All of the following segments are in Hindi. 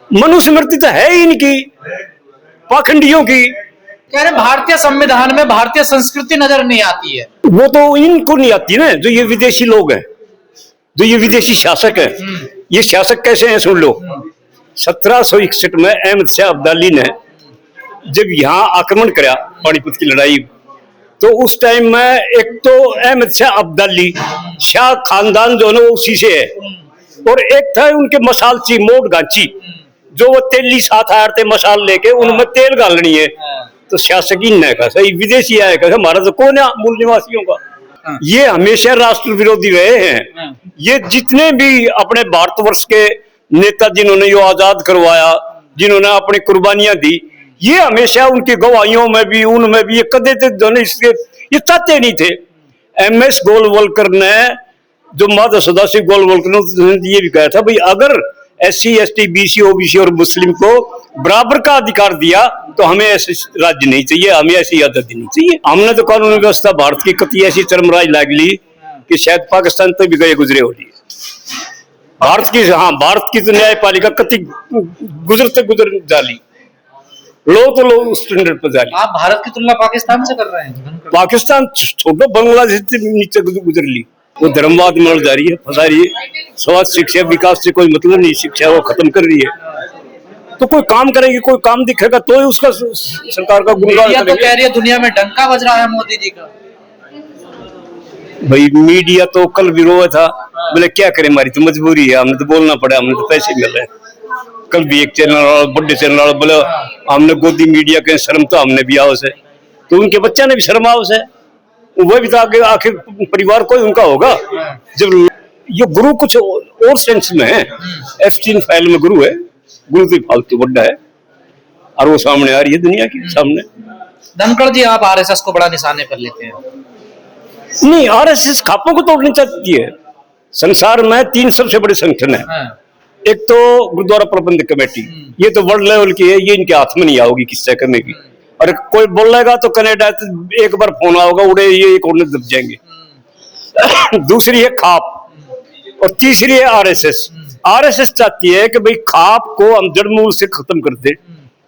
मनुस्मृति तो है ही इनकी, पाखंडियों की। कह रहे भारतीय संविधान में भारतीय संस्कृति नजर नहीं आती है। वो तो इनको नहीं आती ना, जो ये विदेशी लोग हैं, जो ये विदेशी शासक हैं। ये शासक कैसे हैं सुन लो। 1761 में अहमद शाह अब्दाली ने जब यहाँ आक्रमण कराया, पानीपत की लड़ाई, तो उस टाइम में एक तो अहमद शाह अब्दाली शाह खानदान जो है वो उसी से है, और एक था उनके मसालची मोट गांची, जो वो तेली साथ आए थे मसाल लेके, उनमें तेल गालनी है। तो शासक ही नहीं कहा सही, विदेशी आया कहा हमारा तो कौन है मूल निवासियों का। ये हमेशा राष्ट्र विरोधी रहे हैं। ये जितने भी अपने भारतवर्ष के नेता जिन्होंने यो आजाद करवाया, जिन्होंने अपनी कुर्बानियां दी, ये हमेशा उनकी गवाहियों में भी उनमें भी ये कदे थे दोनों, इसके ये चाहते नहीं थे। एमएस गोलवलकर ने, जो माधव सदाशिव गोलवलकर ने ये भी कहा था भाई अगर SC ST BC OBC और मुस्लिम को बराबर का अधिकार दिया तो हमें ऐसे राज्य नहीं चाहिए, हमें ऐसी आजादी नहीं चाहिए। हमने तो कानून व्यवस्था भारत की कति ऐसी चरमराज लाग ली कि शायद पाकिस्तान तक भी गए गुजरे हो रही है। भारत की, हाँ, भारत की तो न्यायपालिका कति गुजरते गुजर जाली, लो स्टैंडर्ड पर जाली। आप भारत की तुलना पाकिस्तान से कर रहे हैं? पाकिस्तान छोड़ो, बांग्लादेश से नीचे गुजर ली। वो धर्मवाद में जा रही है, फंसा रही है। स्वास्थ्य शिक्षा विकास से कोई मतलब नहीं, शिक्षा वो खत्म कर रही है। तो कोई काम करेगी, कोई काम दिखेगा तो ही उसका सरकार का गुणगान करेंगे। तो कह रही है दुनिया में डंका बज रहा है मोदी जी का। भाई मीडिया तो कल भी रोया था, बोले क्या करें, हमारी तो मजबूरी है, हमने तो बोलना पड़ा, हमने तो पैसे मिल रहे हैं। कल भी एक चैनल वाला, बड़े चैनल वाला बोले हमने गोदी मीडिया के शर्म तो हमने भी आओ से, तो उनके बच्चा ने भी शर्म आओ से, वह भी तो आगे आखिर परिवार कोई उनका होगा। जब ये गुरु कुछ और सेंस में है, एप्स्टीन फाइल में गुरु है, गुरु तो फालतू बड्डा है, और वो सामने आ रही है दुनिया के सामने। धनखड़ जी, आप RSS को बड़ा निशाने पर लेते हैं? नहीं, RSS खापों को तोड़नी चाहती है। संसार में 3 सबसे बड़े संगठन है। एक तो गुरुद्वारा प्रबंधक कमेटी, ये तो वर्ल्ड लेवल की है, ये इनके हाथ में नहीं आओगी किससे करने की। और कोई बोलेगा तो कनाडा एक बार फोन आओगा, उड़े ये एक उड़ने दब जाएंगे। दूसरी है खाप, और तीसरी है RSS। RSS चाहती है कि भाई खाप को हम जड़ मूल से खत्म कर दे।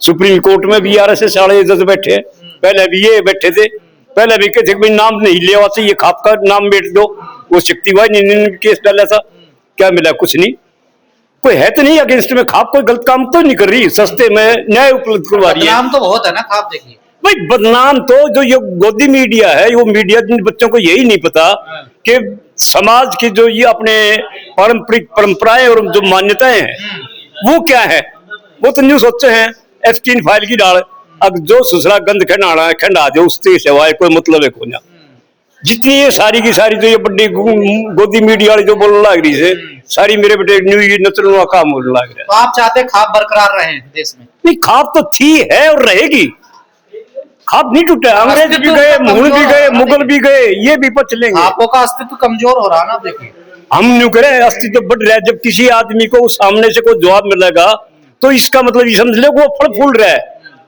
सुप्रीम कोर्ट में भी RSS वाले इधर बैठे हैं, पहले भी ये बैठे थे, पहले भी कहते भाई नाम नहीं ले आते, ये खाप का नाम बैठ दो। वो शक्तिवाद केस डाला था, क्या मिला? कुछ नहीं, कोई है तो नहीं अगेंस्ट में। खाप कोई गलत काम तो नहीं कर रही, सस्ते में न्याय उपलब्ध करवा रही है। बदनाम तो बहुत है ना खाप, देखिए भाई बदनाम तो जो ये गोदी मीडिया है, वो मीडिया जिन बच्चों को यही नहीं पता कि समाज की जो ये अपने पारंपरिक परंपराएं और जो मान्यताएं हैं वो क्या है, वो तो न्यूज सोचते हैं एप्स्टीन फाइल की डाल, अब जो सुसरा गंद खंडाना खंडा दे उससे सिवाय कोई मतलब है कोई ना। जितनी ये सारी की सारी जो ये बड़ी गोदी मीडिया वाली जो बोलने लग रही है, सारी मेरे बेटे न्यू नचलवा काम होने लग रहा है। तो आप चाहते हैं खाप बरकरार रहे देश में? नहीं, खाप तो थी, है और रहेगी। खाप नहीं टूटा, अंग्रेज भी गए, मुगल भी गए, मुगल भी गए, ये भी पच लेंगे। खापों का अस्तित्व कमजोर हो रहा है ना, देखिए। हम न्यू करें, अस्तित्व बढ़ रहा है। जब किसी आदमी को सामने से कोई जवाब मिलेगा तो इसका मतलब ये समझ ले वो फल फूल रहा है,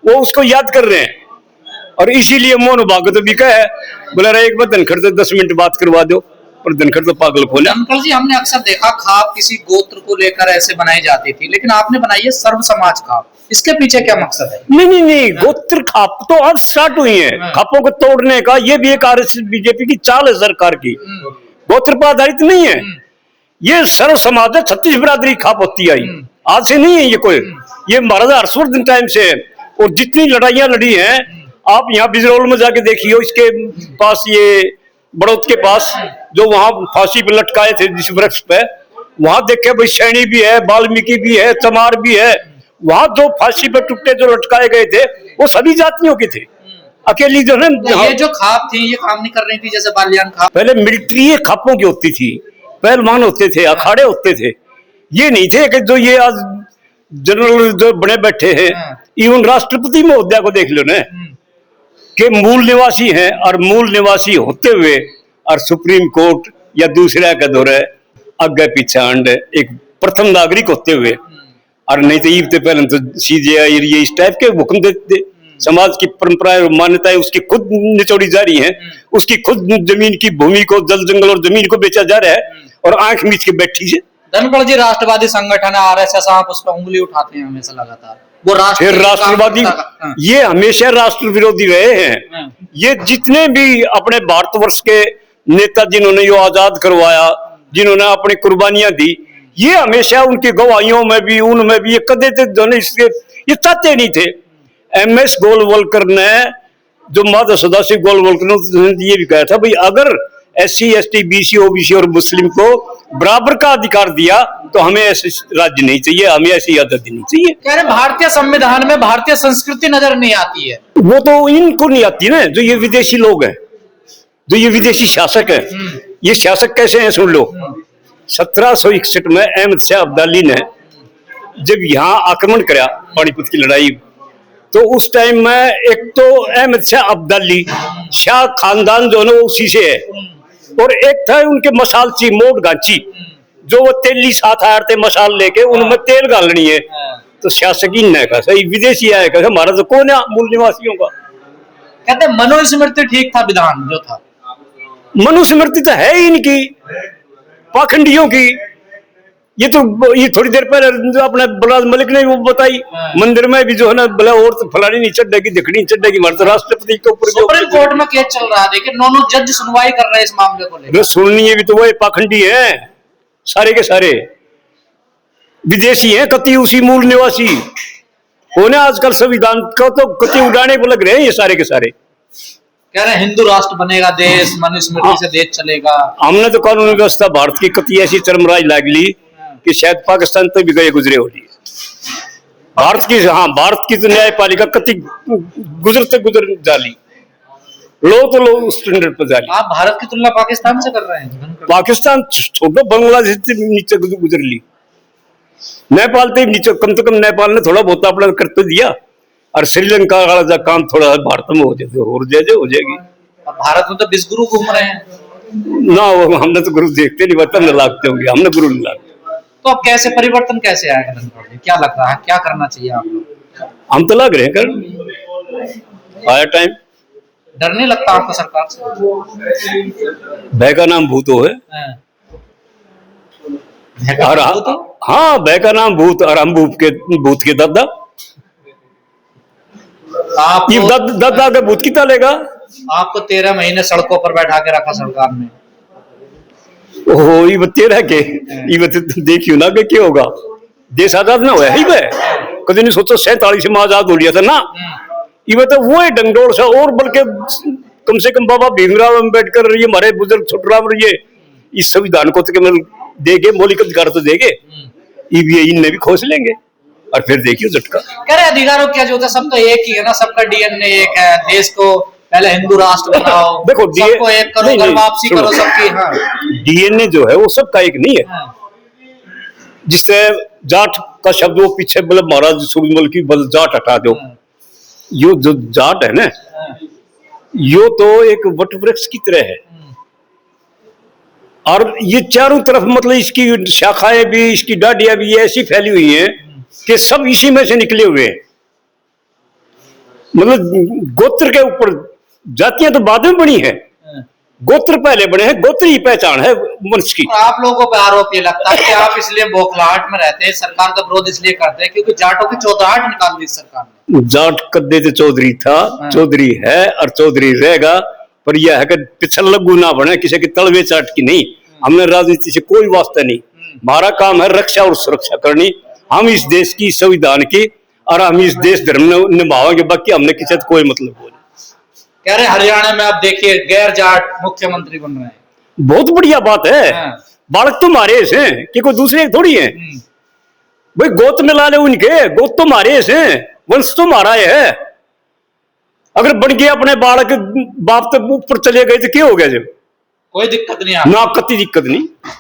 वो उसको याद कर रहे हैं। और इसीलिए मोहन भागवत भी कहे, बोला रहा एक बार धनखड़ से 10 मिनट बात करवा दो, पर धनखड़ तो पागल खोला। धनखड़ जी, हमने अक्सर देखा खाप किसी गोत्र को लेकर ऐसे बनाई जाती थी, लेकिन आपने बनाई है सर्व समाज खाप। इसके पीछे क्या मकसद है? नहीं, गोत्र खाप तो अब स्टार्ट हुई है, खापों को तोड़ने का। ये भी एक RSS BJP की चाल है सरकार की, गोत्र पर आधारित नहीं है। ये सर्व समाज है, 36 बिरादरी खाप होती आई, आज से नहीं है ये कोई, ये महाराजा हर्षवर्धन टाइम से है। और जितनी लड़ाइयां लड़ी हैं, आप यहाँ बिजरौल में जाके देखिए, इसके पास ये बड़ौद के पास जो वहां फांसी पे लटकाए थे जिस वृक्ष पे, वहां देखे भाई सैनी भी है, वाल्मीकि भी है, चमार भी है। वहां जो फांसी पे टुकड़े जो लटकाए गए थे वो सभी जातियों के थे, अकेली जो है। ये जो खाप थी ये काम नहीं कर रही थी, जैसे बालियान खाप। पहले मिलिट्री खापों की होती थी, पहलवान होते थे, अखाड़े होते थे। ये नहीं थे कि जो ये आज जनरल जो बने बैठे हैं। इवन राष्ट्रपति महोदया को देख लो ना, कि मूल निवासी हैं, और मूल निवासी होते हुए और सुप्रीम कोर्ट या दूसरा का दौरे आगे पीछे एक प्रथम नागरिक होते हुए, और नहीं तो ईब पहले तो CJI ये इस टाइप के हुक्म देते। समाज की परंपराएं और मान्यताएं उसकी खुद निचोड़ी जा रही हैं, उसकी खुद जमीन की भूमि को, जल जंगल और जमीन को बेचा जा रहा है, और आंख मीच के बैठी है। धनखड़ जी राष्ट्रवादी संगठन है, आरएसएस, आप उस पर उंगली उठाते हैं हमेशा लगातार। वो फिर राष्ट्रवादी, हाँ। ये हमेशा राष्ट्र विरोधी रहे हैं। हाँ। ये जितने भी अपने भारतवर्ष के नेता जिन्होंने यो आजाद करवाया, जिन्होंने अपनी कुर्बानियां दी, ये हमेशा उनकी गवाहियों में भी, उनमें भी ये कदे थे दोनों, इसके ये चाहते नहीं थे। एमएस गोलवलकर ने, जो माधव सदाशिव गोलवलकर ने ये भी कहा था, भाई अगर SC ST BC OBC और मुस्लिम को बराबर का अधिकार दिया तो हमें ऐसे राज्य नहीं चाहिए, हमें ऐसी आजादी नहीं चाहिए। कह रहे भारतीय संविधान में भारतीय संस्कृति नजर नहीं आती है। वो तो इनको नहीं आती ना, जो ये विदेशी लोग हैं, जो ये विदेशी शासक है। ये शासक कैसे हैं सुन लो। 1761 में अहमद शाह अब्दाली ने जब यहाँ आक्रमण कराया, पानीपत की लड़ाई, तो उस टाइम में एक तो अहमद शाह अब्दाली, शाह खानदान जो है ना उसी से है, और एक था उनके मसालची मोट गांची, जो वो तेली साथ आए थे मसाल लेके, उनमें तेल गालनी है। तो शासक ही न का सही विदेशी आए का, हमारा तो कौन है मूल निवासियों का। कहते मनुस्मृति ठीक था, विधान जो था। मनुस्मृति तो है ही इनकी, पाखंडियों की। ये थोड़ी देर पहले जो अपने बलराज मलिक ने वो बताई, मंदिर में भी जो है ना, भला और तो फलानी नहीं चढ़ेगी, दिखनी चढ़ेगी, हमारे तो राष्ट्रपति के ऊपर सुप्रीम कोर्ट में केस चल रहा है, देखिए दोनों जज सुनवाई कर रहे हैं इस मामले को लेकर। सुननी है भी तो वो पाखंडी है, सारे के सारे विदेशी हैं, कति उसी मूल निवासी होने। आजकल संविधान का तो कति उड़ाने को लग रहे हैं ये सारे के सारे। कह रहे हिंदू राष्ट्र बनेगा देश, मनुस्मृति से देश चलेगा। हमने तो कानून व्यवस्था भारत की कति ऐसी चरमराज लाग ली कि शायद पाकिस्तान तक भी गए गुजरे हो रही है। भारत की, हाँ, भारत की तो न्यायपालिका कति गुजरते गुजर डाली, लो स्टैंडर्ड पर डाली। आप भारत की तुलना पाकिस्तान से कर रहे हैं? पाकिस्तान छोड़ो, बांग्लादेश से नीचे गुजर ली, नेपाल से नीचे, कम से कम नेपाल ने थोड़ा बहुत अपना कर तो दिया, और श्रीलंका का काम थोड़ा भारत में हो जाए हो जाएगी। भारत में तो 20 गुरु घूम रहे हैं ना, वो हमने तो गुरु देखते नहीं, बर्तन न लागते होंगे, हमने गुरु नहीं लागते। तो अब कैसे परिवर्तन कैसे आएगा? क्या लग रहा है, क्या करना चाहिए आप लोग? हम तो लग रहे हैं कर आया टाइम। डर नहीं लगता आपको सरकार से? भय का नाम भूत है। और हाँ, भय का नाम भूत, और हम भूत के दादा। ये दादा के भूत कितना लेगा? आपको 13 महीने सड़कों पर बैठा के रखा सरकार ने। ओहो, ये 13 के, ये देखियो ना कि क्या होगा। देश आजाद ना हुआ है, कभी नहीं सोचो 47 में आजाद हो लिया था ना। ये तो वो है डंडोर सा, और बल्कि कम से कम बाबा भीमराव अम्बेडकर, ये हमारे बुजुर्ग छोटराम, ये इस संविधान को तो देंगे, मौलिक अधिकार तो देंगे, इनने भी खोज लेंगे, और फिर देखियो झटका। कह रहे अधिकारों क्या जो होता है, सब तो एक ही है ना, सबका DNA एक है। देश को पहले हिंदू राष्ट्र बनाओ, देखो सबको एक करो, घर वापसी करो सबकी। हाँ, DNA जो है वो सबका एक नहीं है। हाँ। जिससे जाट का शब्द वो पीछे बोले, महाराज सूरजमल की बल जाट हटा दो। यो जो जाट है ना, यो तो एक वट वृक्ष की तरह है, और ये चारों तरफ मतलब इसकी शाखाएं भी, इसकी डाढ़ियां भी ऐसी फैली हुई हैं कि सब इसी में से निकले हुए हैं। मतलब गोत्र के ऊपर जातियां तो बाद में बनी है, गोत्र पहले बने हैं, गोत्र ही पहचान है वंश की। आप लोगों पर आरोप ये लगता है कि आप इसलिए बौखलाहट में रहते हैं, सरकार का विरोध इसलिए करते हैं क्योंकि जाटों की चौधाहट निकाल दी सरकार ने। जाट कद्दे से चौधरी था, चौधरी है और चौधरी रहेगा, पर यह है कि पिछल लगू ना बने, किसी की तलवे चाट की नहीं। हमने राजनीति से कोई वास्ता नहीं, हमारा काम है रक्षा और सुरक्षा करनी। हम इस देश की, संविधान की, और हम इस देश धर्म निभाएंगे, बाकी हमने किसी से कोई मतलब नहीं। कह रहे हरियाणा में आप देखिए गैर जाट मुख्यमंत्री बन रहे हैं, बहुत बढ़िया बात है। बालक तो हमारे हैं कि कोई दूसरे थोड़ी है भाई, गोत मिला ले उनके, गोत तो हमारे हैं, वंश तो हमारा है। अगर बन गया अपने बालक बाप तक ऊपर चले गए तो क्या हो गया? जब कोई दिक्कत नहीं, ना कति दिक्कत नहीं।